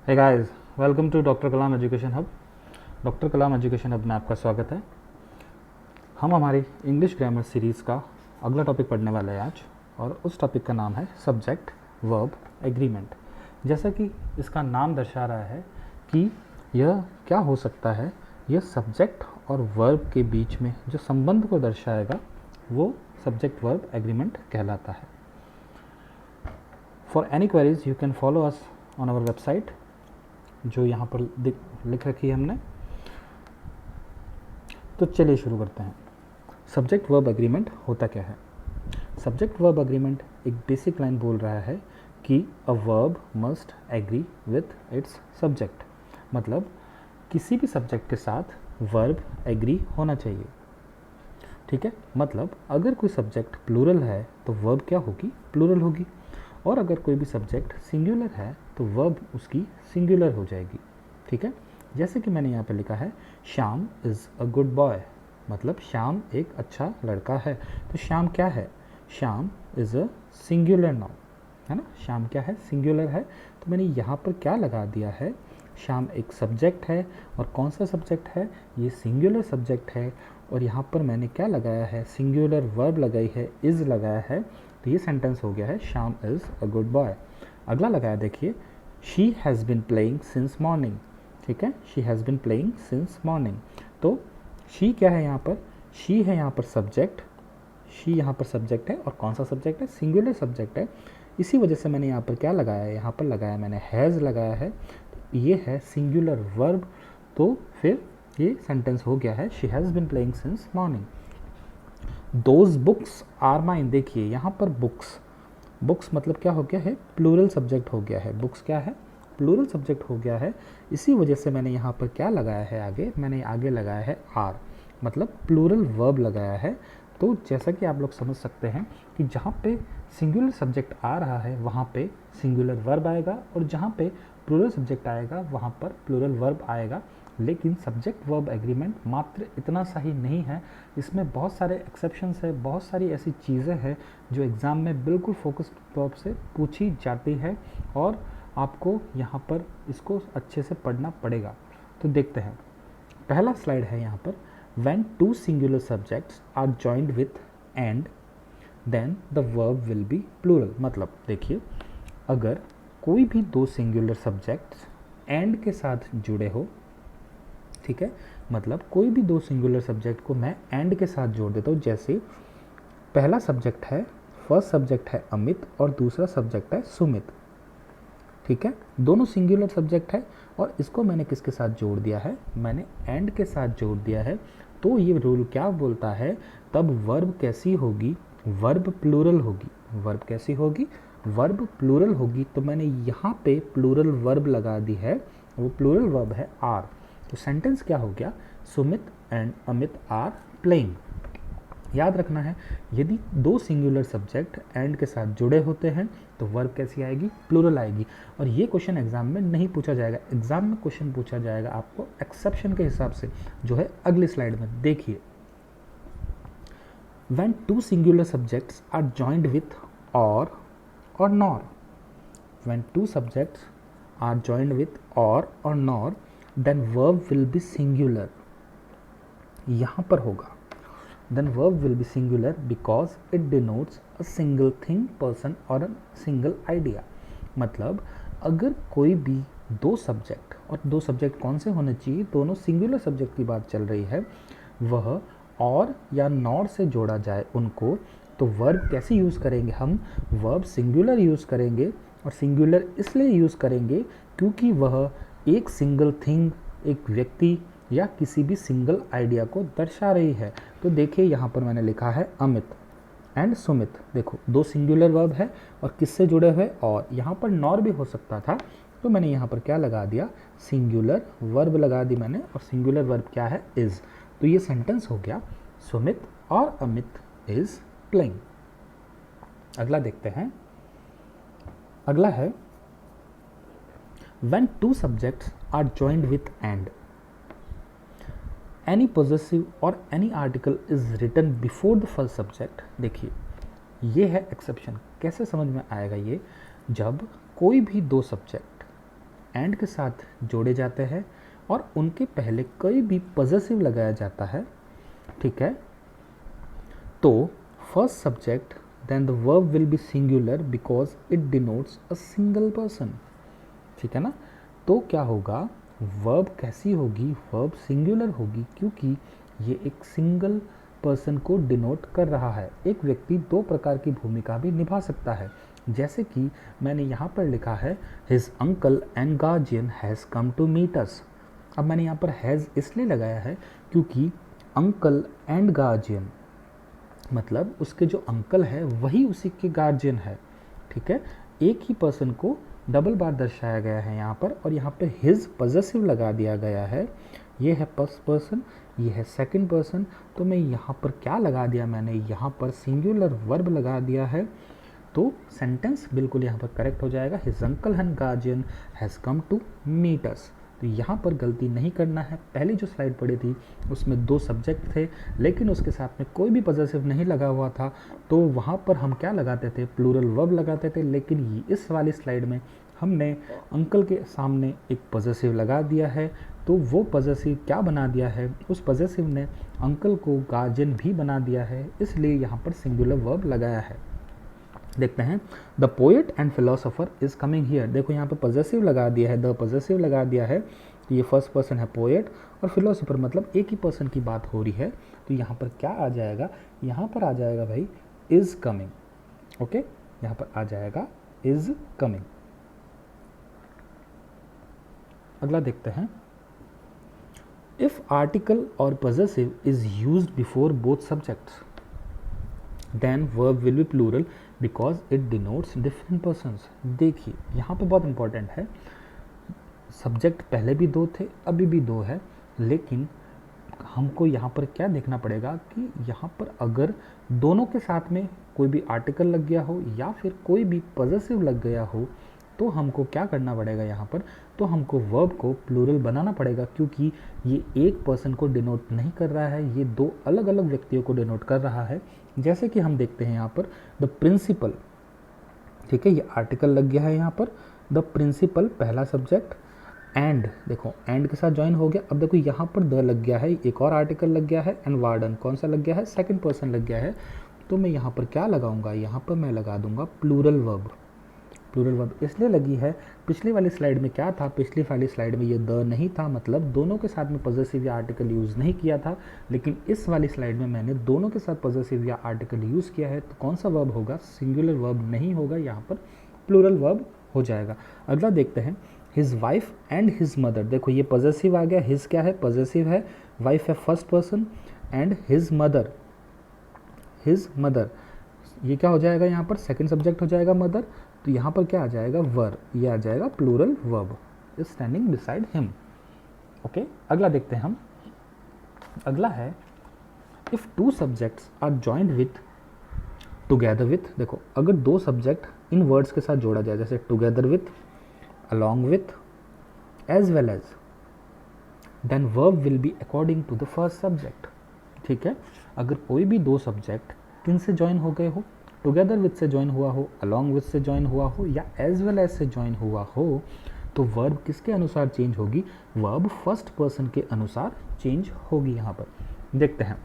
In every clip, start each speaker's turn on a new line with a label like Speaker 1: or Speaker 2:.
Speaker 1: Hey guys, welcome to doctor Kalam education hub. Doctor Kalam education hub में आपका स्वागत है। हम हमारी इंग्लिश ग्रामर सीरीज़ का अगला टॉपिक पढ़ने वाले हैं आज, और उस टॉपिक का नाम है सब्जेक्ट वर्ब एग्रीमेंट। जैसा कि इसका नाम दर्शा रहा है कि यह क्या हो सकता है, यह सब्जेक्ट और वर्ब के बीच में जो संबंध को दर्शाएगा वो सब्जेक्ट वर्ब एग्रीमेंट कहलाता है। For any queries you can follow us on our website, जो यहाँ पर लिख रखी है हमने। तो चलिए शुरू करते हैं। सब्जेक्ट वर्ब एग्रीमेंट होता क्या है? सब्जेक्ट वर्ब एग्रीमेंट एक बेसिक लाइन बोल रहा है कि a verb must agree with its subject, मतलब किसी भी सब्जेक्ट के साथ वर्ब एग्री होना चाहिए। ठीक है, मतलब अगर कोई सब्जेक्ट प्लूरल है तो वर्ब क्या होगी? प्लूरल होगी। और अगर कोई भी सब्जेक्ट सिंगुलर है तो वर्ब उसकी सिंगुलर हो जाएगी। ठीक है, जैसे कि मैंने यहाँ पे लिखा है Shyam is a good boy, मतलब श्याम एक अच्छा लड़का है। तो श्याम क्या है? Shyam is a singular noun, है ना। श्याम क्या है? सिंगुलर है। तो मैंने यहाँ पर क्या लगा दिया है? श्याम एक सब्जेक्ट है, और कौन सा सब्जेक्ट है? ये सिंगुलर सब्जेक्ट है। और यहाँ पर मैंने क्या लगाया है? सिंगुलर वर्ब लगाई है, इज़ लगाया है। तो ये सेंटेंस हो गया है Shyam is a good boy. अगला लगाया, देखिए she has been playing since morning. ठीक है, she has been playing since morning. तो शी क्या है यहाँ पर? शी है यहाँ पर सब्जेक्ट, शी यहाँ पर सब्जेक्ट है। और कौन सा सब्जेक्ट है? सिंगुलर सब्जेक्ट है। इसी वजह से मैंने यहाँ पर क्या लगाया है? यहाँ पर लगाया मैंने हैज़ लगाया है। तो ये है सिंगुलर वर्ब। तो फिर ये सेंटेंस हो गया है she has been playing since morning. Those books are mine. देखिए यहाँ पर बुक्स, बुक्स मतलब क्या हो गया है? प्लूरल सब्जेक्ट हो गया है। बुक्स क्या है? प्लूरल सब्जेक्ट हो गया है। इसी वजह से मैंने यहाँ पर क्या लगाया है? आगे मैंने आगे लगाया है आर, मतलब प्लूरल वर्ब लगाया है। तो जैसा कि आप लोग समझ सकते हैं कि जहाँ पे सिंगुलर सब्जेक्ट आ रहा है वहाँ पे सिंगुलर वर्ब आएगा, और जहाँ पे प्लूरल सब्जेक्ट आएगा वहाँ पर प्लूरल वर्ब आएगा। लेकिन सब्जेक्ट वर्ब एग्रीमेंट मात्र इतना सा ही नहीं है, इसमें बहुत सारे एक्सेप्शंस है, बहुत सारी ऐसी चीज़ें हैं जो एग्ज़ाम में बिल्कुल फोकस तौर से पूछी जाती है, और आपको यहाँ पर इसको अच्छे से पढ़ना पड़ेगा। तो देखते हैं, पहला स्लाइड है यहाँ पर, when two singular subjects are joined with and then the verb will be plural. मतलब देखिए, अगर कोई भी दो सिंगुलर सब्जेक्ट्स एंड के साथ जुड़े हो, ठीक है, मतलब कोई भी दो सिंगुलर सब्जेक्ट को मैं एंड के साथ जोड़ देता हूँ। जैसे पहला सब्जेक्ट है, फर्स्ट सब्जेक्ट है अमित और दूसरा सब्जेक्ट है सुमित। ठीक है, दोनों सिंगुलर सब्जेक्ट है, और इसको मैंने किसके साथ जोड़ दिया है? मैंने एंड के साथ जोड़ दिया है। तो ये रूल क्या बोलता है? तब वर्ब कैसी होगी? वर्ब प्लूरल होगी। वर्ब कैसी होगी? वर्ब प्लूरल होगी। तो मैंने यहाँ पे प्लूरल वर्ब लगा दी है, वो प्लूरल वर्ब है आर। तो सेंटेंस क्या हो गया? Sumit and Amit are playing. याद रखना है, यदि दो सिंगुलर सब्जेक्ट एंड के साथ जुड़े होते हैं तो वर्ब कैसी आएगी? प्लूरल आएगी। और ये क्वेश्चन एग्जाम में नहीं पूछा जाएगा, एग्जाम में क्वेश्चन पूछा जाएगा आपको एक्सेप्शन के हिसाब से, जो है अगली स्लाइड में। देखिए, when two singular subjects are joined with or nor. When two subjects are joined with or nor, then verb will be singular. यहाँ पर होगा then verb will be singular because it denotes a single thing, person or a single idea। मतलब अगर कोई भी दो subject, और दो सब्जेक्ट कौन से होने चाहिए? दोनों सिंगुलर सब्जेक्ट की बात चल रही है, वह और या नॉर से जोड़ा जाए उनको, तो वर्ब कैसे यूज़ करेंगे हम? वर्ब सिंगुलर यूज़ करेंगे। और सिंगुलर इसलिए यूज़ करेंगे क्योंकि वह एक सिंगल थिंग, एक व्यक्ति या किसी भी सिंगल आइडिया को दर्शा रही है। तो देखिए यहाँ पर मैंने लिखा है अमित एंड सुमित। देखो, दो सिंगुलर वर्ब है और किससे जुड़े हुए? और यहाँ पर नॉर भी हो सकता था, तो मैंने यहाँ पर क्या लगा दिया? सिंगुलर वर्ब लगा दी मैंने। और सिंगुलर वर्ब क्या है? इज। तो ये सेंटेंस हो गया सुमित और अमित इज प्लेइंग। अगला देखते हैं। अगला है when two subjects are joined with and any possessive or any article is written before the first subject. देखिए, ये है एक्सेप्शन। कैसे समझ में आएगा ये? जब कोई भी दो सब्जेक्ट एंड के साथ जोड़े जाते हैं और उनके पहले कोई भी पॉजेसिव लगाया जाता है, ठीक है, तो first subject then the verb will be singular because it denotes a single person, ठीक है ना। तो क्या होगा, वर्ब कैसी होगी, वर्ब सिंगुलर होगी क्योंकि ये एक सिंगल पर्सन को डिनोट कर रहा है। एक व्यक्ति दो प्रकार की भूमिका भी निभा सकता है, जैसे कि मैंने यहाँ पर लिखा है his uncle and guardian has come to meet us. अब मैंने यहाँ पर हैज़ इसलिए लगाया है क्योंकि अंकल एंड गार्जियन मतलब उसके जो अंकल है वही उसी के गार्जियन है, ठीक है। एक ही पर्सन को डबल बार दर्शाया गया है यहाँ पर, और यहाँ पे हिज पॉजेसिव लगा दिया गया है। ये है फर्स्ट पर्सन, ये है सेकंड पर्सन, तो मैं यहाँ पर क्या लगा दिया, मैंने यहाँ पर सिंगुलर वर्ब लगा दिया है, तो सेंटेंस बिल्कुल यहाँ पर करेक्ट हो जाएगा। His uncle and guardian has come to meet us. तो यहाँ पर गलती नहीं करना है। पहली जो स्लाइड पढ़ी थी उसमें दो सब्जेक्ट थे लेकिन उसके साथ में कोई भी पॉजेसिव नहीं लगा हुआ था, तो वहाँ पर हम क्या लगाते थे, प्लूरल वर्ब लगाते थे। लेकिन इस वाली स्लाइड में हमने अंकल के सामने एक पॉजेसिव लगा दिया है, तो वो पॉजेसिव क्या बना दिया है, उस पॉजेसिव ने अंकल को गार्जियन भी बना दिया है, इसलिए यहाँ पर सिंगुलर वर्ब लगाया है। देखते हैं, the poet and philosopher is coming here. देखो यहाँ पे पॉजेसिव लगा दिया है, द पॉजेसिव लगा दिया है, तो ये फर्स्ट पर्सन है पोएट, और फिलोसोफर मतलब एक ही पर्सन की बात हो रही है, तो यहाँ पर क्या आ जाएगा, यहाँ पर आ जाएगा भाई इज कमिंग, ओके, यहाँ पर आ जाएगा इज कमिंग। अगला देखते हैं, if article or possessive is used before both subjects then verb will be plural because it denotes different persons. देखिए यहाँ पे बहुत इंपॉर्टेंट है, सब्जेक्ट पहले भी दो थे अभी भी दो है, लेकिन हमको यहाँ पर क्या देखना पड़ेगा कि यहाँ पर अगर दोनों के साथ में कोई भी आर्टिकल लग गया हो या फिर कोई भी पॉजेसिव लग गया हो तो हमको क्या करना पड़ेगा, यहाँ पर तो हमको वर्ब को प्लूरल बनाना पड़ेगा, क्योंकि ये एक पर्सन को डिनोट नहीं कर रहा है, ये दो अलग अलग व्यक्तियों को डिनोट कर रहा है। जैसे कि हम देखते हैं यहाँ पर द प्रिंसिपल, ठीक है, ये आर्टिकल लग गया है यहाँ पर, द प्रिंसिपल पहला सब्जेक्ट, एंड देखो एंड के साथ ज्वाइन हो गया। अब देखो यहाँ पर द लग गया है, एक और आर्टिकल लग गया है, एंड वार्डन कौन सा लग गया है, सेकंड पर्सन लग गया है, तो मैं यहाँ पर क्या लगाऊंगा, यहाँ पर मैं लगा दूंगा प्लूरल वर्ब। प्लूरल वर्ब इसलिए लगी है, पिछली वाली स्लाइड में क्या था, पिछली वाली स्लाइड में ये द नहीं था, मतलब दोनों के साथ में पॉजेसिव या आर्टिकल यूज़ नहीं किया था, लेकिन इस वाली स्लाइड में मैंने दोनों के साथ पॉजेसिव या आर्टिकल यूज़ किया है, तो कौन सा वर्ब होगा, सिंगुलर वर्ब नहीं होगा, यहाँ पर प्लूरल वर्ब हो जाएगा। अगला देखते हैं, his wife and his mother. देखो ये पॉजेसिव आ गया, हिज क्या है, पॉजेसिव है, वाइफ है first person, and his mother, his mother ये क्या हो जाएगा, यहाँ पर सेकंड सब्जेक्ट हो जाएगा मदर, तो यहाँ पर क्या आ जाएगा, वर, ये आ जाएगा plural verb is standing beside him, okay. अगला देखते हैं हम, अगला है if two subjects are joined with together with. देखो अगर दो सब्जेक्ट इन वर्ड्स के साथ जोड़ा जाए, जैसे together with, along with, as well as, then verb will be according to the first subject, ठीक है। अगर कोई भी दो सब्जेक्ट किन से ज्वाइन हो गए हो, टुगेदर विथ से ज्वाइन हुआ हो, अलॉन्ग विथ से ज्वाइन हुआ हो, या एज वेल एज से ज्वाइन हुआ हो, तो वर्ब किसके अनुसार चेंज होगी, वर्ब फर्स्ट पर्सन के अनुसार चेंज होगी। यहाँ पर देखते हैं,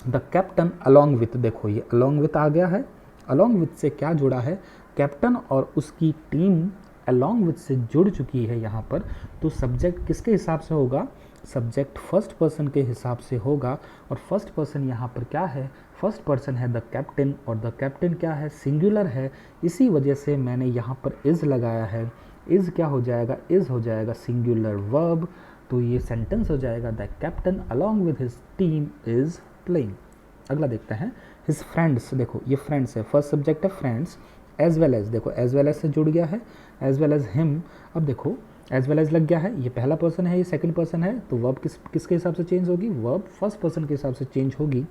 Speaker 1: द कैप्टन अलॉन्ग विथ, देखो ये अलॉन्ग विथ आ गया है, अलॉन्ग विथ से क्या जुड़ा है, कैप्टन और उसकी टीम अलॉन्ग विथ से जुड़ चुकी है यहाँ पर, तो सब्जेक्ट किसके हिसाब से होगा, सब्जेक्ट फर्स्ट पर्सन के हिसाब से होगा, और फर्स्ट पर्सन यहाँ पर क्या है, फर्स्ट पर्सन है द कैप्टन, और द कैप्टन क्या है, सिंगुलर है, इसी वजह से मैंने यहाँ पर इज लगाया है। इज क्या हो जाएगा, इज हो जाएगा सिंगुलर वर्ब, तो ये सेंटेंस हो जाएगा the captain along with his team is playing. अगला देखते हैं, हिज फ्रेंड्स, देखो ये फ्रेंड्स है, फर्स्ट सब्जेक्ट है फ्रेंड्स, एज वेल एज, देखो एज वेल एज से जुड़ गया है, एज वेल एज हिम। अब देखो एज वेल एज लग गया है, ये पहला पर्सन है, ये सेकंड पर्सन है, तो वर्ब किसके हिसाब से चेंज होगी, वर्ब फर्स्ट पर्सन के हिसाब से चेंज होगी,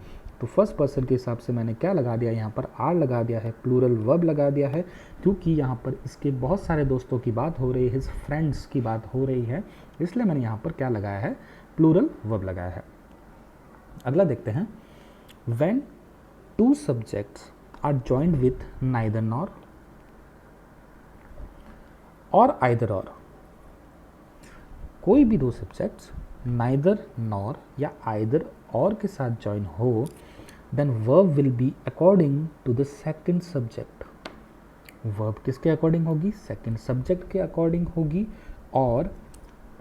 Speaker 1: तो फर्स्ट पर्सन के हिसाब से मैंने क्या लगा दिया, यहाँ पर आर लगा दिया है, प्लूरल वर्ब लगा दिया है, क्योंकि यहाँ पर इसके बहुत सारे दोस्तों की बात हो रही है, हिज फ्रेंड्स की बात हो रही है, इसलिए मैंने यहाँ पर क्या लगाया है, प्लूरल वर्ब लगाया है। अगला देखते हैं, when two subjects are joined with neither nor or either or, कोई भी दो सब्जेक्ट्स नाइदर नॉर या आइदर और के साथ ज्वाइन हो, then verb will be according to the second subject. Verb किसके अकॉर्डिंग होगी? सेकंड सब्जेक्ट के अकॉर्डिंग होगी। और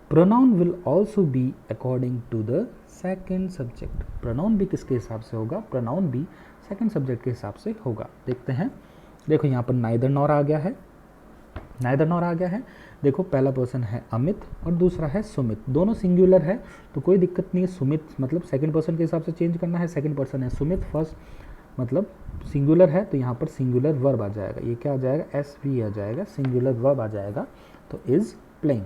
Speaker 1: pronoun will also be according to the second subject. Pronoun भी किसके हिसाब से होगा? प्रोनाउन भी सेकंड सब्जेक्ट के हिसाब से होगा। देखते हैं, देखो यहाँ पर नाइदर नॉर आ गया है, नाइदर नॉर आ गया है। देखो पहला पर्सन है अमित और दूसरा है सुमित, दोनों सिंगुलर है तो कोई दिक्कत नहीं है। सुमित मतलब सेकंड पर्सन के हिसाब से चेंज करना है, सेकंड पर्सन है सुमित, फर्स्ट मतलब सिंगुलर है तो यहाँ पर सिंगुलर वर्ब आ जाएगा। ये क्या आ जाएगा? एस वी आ जाएगा, सिंगुलर वर्ब आ जाएगा, तो इज प्लेइंग।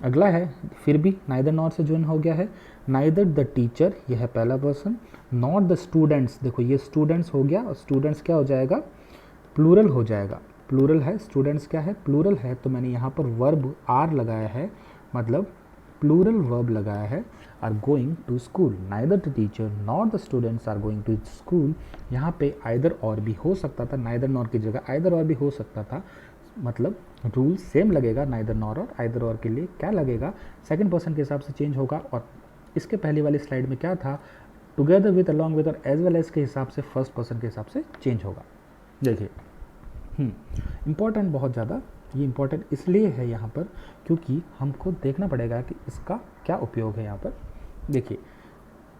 Speaker 1: अगला है फिर भी नाइदर नॉर से ज्वाइन हो गया है। नाइदर द टीचर, यह है पहला पर्सन, नॉट द स्टूडेंट्स, देखो ये स्टूडेंट्स हो गया और स्टूडेंट्स क्या हो जाएगा? प्लूरल हो जाएगा। प्लूरल है, स्टूडेंट्स क्या है? प्लूरल है, तो मैंने यहाँ पर वर्ब आर लगाया है, मतलब प्लूरल वर्ब लगाया है। Are going to school, neither the teacher not the students are going to school. यहाँ पे आइदर और भी हो सकता था, नाइदर नॉर की जगह आइदर और भी हो सकता था, मतलब रूल सेम लगेगा neither nor or either or के लिए। क्या लगेगा? सेकंड पर्सन के हिसाब से चेंज होगा। और इसके पहले वाली स्लाइड में क्या था? टुगेदर विद, अलॉन्ग विद और एज वेल एज के हिसाब से फर्स्ट पर्सन के हिसाब से चेंज होगा। देखिए इम्पॉर्टेंट, बहुत ज़्यादा ये इम्पॉर्टेंट इसलिए है यहाँ पर क्योंकि हमको देखना पड़ेगा कि इसका क्या उपयोग है। यहाँ पर देखिए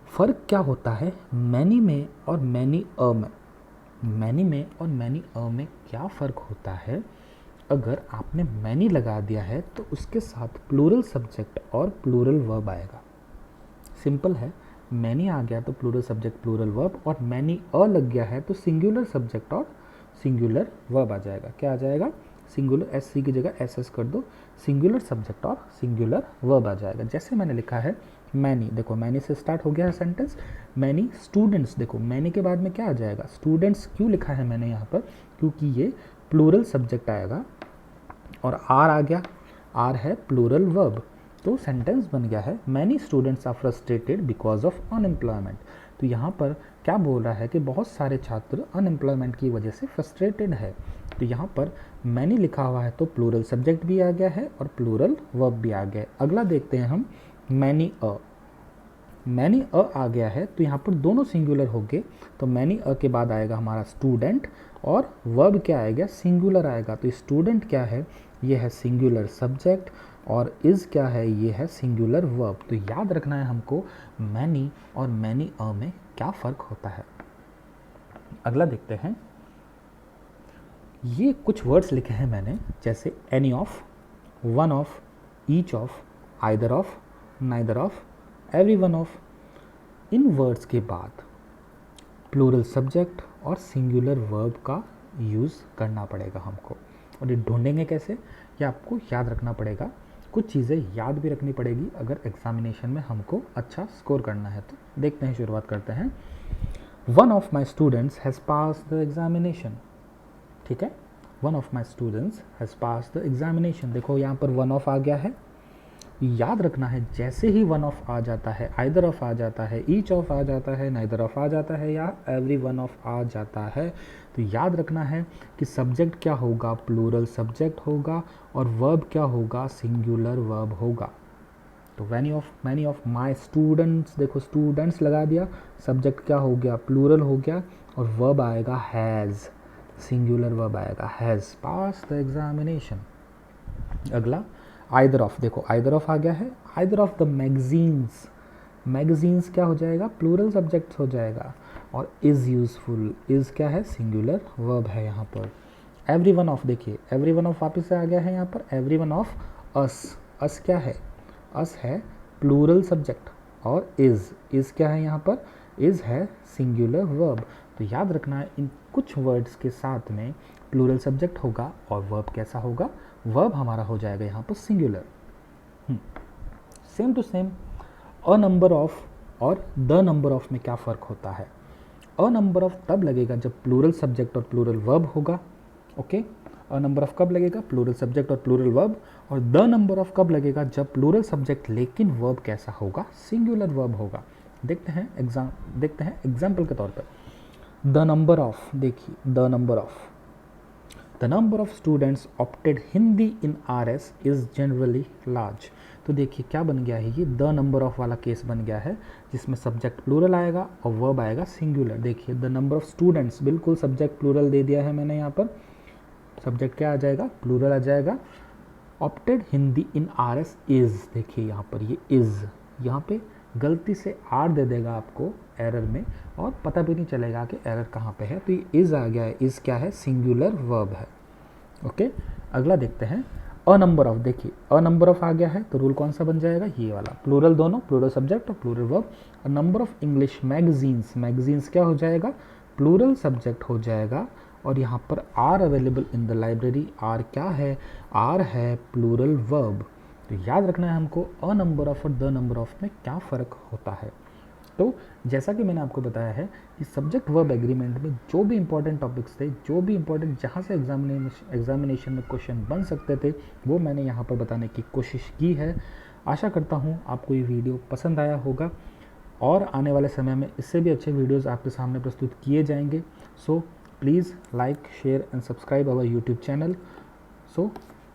Speaker 1: फ़र्क क्या होता है मैनी में और मैनी अ में। मैनी में और मैनी अ में क्या फ़र्क होता है? अगर आपने मैनी लगा दिया है तो उसके साथ प्लूरल सब्जेक्ट और प्लूरल वर्ब आएगा। सिंपल है, मैनी आ गया तो प्लूरल सब्जेक्ट प्लूरल वर्ब, और मैनी अ लग गया है तो सिंगुलर सब्जेक्ट और सिंगुलर वर्ब आ जाएगा। क्या आ जाएगा? सिंगुलर, एस सी की जगह एस एस कर दो, सिंगुलर सब्जेक्ट और सिंगुलर वर्ब आ जाएगा। जैसे मैंने लिखा है मैनी, देखो मैनी से स्टार्ट हो गया है सेंटेंस। मैनी स्टूडेंट्स, देखो मैनी के बाद में क्या आ जाएगा? स्टूडेंट्स क्यों लिखा है मैंने यहाँ पर? क्योंकि ये प्लूरल सब्जेक्ट आएगा। और आर आ गया, आर है प्लूरल वर्ब, तो सेंटेंस बन गया है many students are frustrated because of unemployment. तो यहाँ पर क्या बोल रहा है कि बहुत सारे छात्र अनएम्प्लॉयमेंट की वजह से फ्रस्ट्रेटेड है। तो यहाँ पर मैनी लिखा हुआ है तो प्लूरल सब्जेक्ट भी आ गया है और प्लूरल वर्ब भी आ गया है। अगला देखते हैं हम मैनी अ। मैनी अ आ गया है तो यहाँ पर दोनों सिंगुलर हो गए, तो मैनी अ के बाद आएगा हमारा स्टूडेंट और वर्ब क्या आएगा? सिंगुलर आएगा। तो स्टूडेंट क्या है? ये है सिंगुलर सब्जेक्ट और इज़ क्या है? ये है सिंगुलर वर्ब। तो याद रखना है हमको मैनी और मैनी अ में क्या फ़र्क होता है। अगला देखते हैं, ये कुछ वर्ड्स लिखे हैं मैंने, जैसे any of, one of, each of, either of, neither of, every one of. In words के बाद प्लूरल सब्जेक्ट और सिंगुलर वर्ब का यूज़ करना पड़ेगा हमको। और ये ढूंढेंगे कैसे? ये आपको याद रखना पड़ेगा, कुछ चीज़ें याद भी रखनी पड़ेगी अगर एग्जामिनेशन में हमको अच्छा स्कोर करना है। तो देखते हैं, शुरुआत करते हैं। One of my students has pass the examination. ठीक है, one of my students has pass the examination. देखो यहाँ पर वन ऑफ आ गया है। याद रखना है जैसे ही वन ऑफ आ जाता है, आइदर ऑफ आ जाता है, ईच ऑफ आ जाता है, नाइदर ऑफ आ जाता है या एवरी वन ऑफ आ जाता है, तो याद रखना है कि सब्जेक्ट क्या होगा? प्लूरल सब्जेक्ट होगा और वर्ब क्या होगा? सिंगुलर वर्ब होगा। तो मैनी ऑफ माई स्टूडेंट्स, देखो स्टूडेंट्स लगा दिया, सब्जेक्ट क्या हो गया? प्लूरल हो गया और वर्ब आएगा हैज़, सिंगुलर वर्ब आएगा हैज़ पास द एग्जामिनेशन। अगला आइदर ऑफ, देखो आइदर ऑफ आ गया है। Either of the magazines, magazines क्या हो जाएगा? प्लूरल सब्जेक्ट हो जाएगा। और इज़ यूज़फुल, इज़ क्या है? सिंगुलर वर्ब है यहाँ पर। एवरी वन ऑफ, देखिए एवरी वन ऑफ वापस से आ गया है यहाँ पर। एवरी वन ऑफ अस, अस क्या है? अस है प्लूरल सब्जेक्ट और इज़ क्या है यहाँ पर? इज़ है सिंगुलर वर्ब। तो याद रखना है इन कुछ वर्ड्स के साथ में प्लूरल सब्जेक्ट होगा और वर्ब कैसा होगा? वर्ब हमारा हो जाएगा यहाँ पर singular. Same to same a number of और द नंबर ऑफ में क्या फ़र्क होता है? अ नंबर ऑफ तब लगेगा जब प्लूरल सब्जेक्ट और प्लूरल वर्ब होगा। ओके, अ नंबर ऑफ कब लगेगा? प्लूरल सब्जेक्ट और प्लूरल वर्ब। और द नंबर ऑफ कब लगेगा? जब प्लूरल सब्जेक्ट लेकिन वर्ब कैसा होगा? सिंगुलर वर्ब होगा। देखते हैं एग्जाम्पल के तौर पर। द नंबर ऑफ, देखिए the number of, the number of students opted Hindi in RS is generally large. तो देखिए क्या बन गया है, ये द नंबर ऑफ वाला केस बन गया है, जिसमें सब्जेक्ट प्लूरल आएगा और वर्ब आएगा सिंगुलर। देखिए द नंबर ऑफ स्टूडेंट्स, बिल्कुल सब्जेक्ट प्लूरल दे दिया है मैंने यहाँ पर, सब्जेक्ट क्या आ जाएगा, प्लूरल आ जाएगा। Opted Hindi in RS is, देखिए यहाँ पर ये इज़, यहाँ पे गलती से आर दे देगा आपको एरर में और पता भी नहीं चलेगा कि एरर कहाँ पे है, तो ये इज़ आ गया है। इज़ क्या है, सिंगुलर वर्ब है। ओके, अगला देखते हैं अ नंबर ऑफ। देखिए अ नंबर ऑफ आ गया है तो रूल कौन सा बन जाएगा, ये वाला, प्लूरल दोनों, प्लूरल सब्जेक्ट और plural verb. A number of English magazines, magazines क्या हो जाएगा, प्लूरल सब्जेक्ट हो जाएगा। और यहाँ पर are available in the library, are क्या है, आर है प्लूरल वर्ब। तो याद रखना है हमको अ नंबर ऑफ और द नंबर ऑफ में क्या फ़र्क होता है। तो जैसा कि मैंने आपको बताया है कि सब्जेक्ट वर्ब एग्रीमेंट में जो भी इंपॉर्टेंट टॉपिक्स थे, जो भी इंपॉर्टेंट जहाँ से एग्जामिनेशन में क्वेश्चन बन सकते थे, वो मैंने यहाँ पर बताने की कोशिश की है। आशा करता हूँ आपको ये वीडियो पसंद आया होगा और आने वाले समय में इससे भी अच्छे वीडियोज़ आपके सामने प्रस्तुत किए जाएंगे। So please like, share and subscribe our YouTube channel. So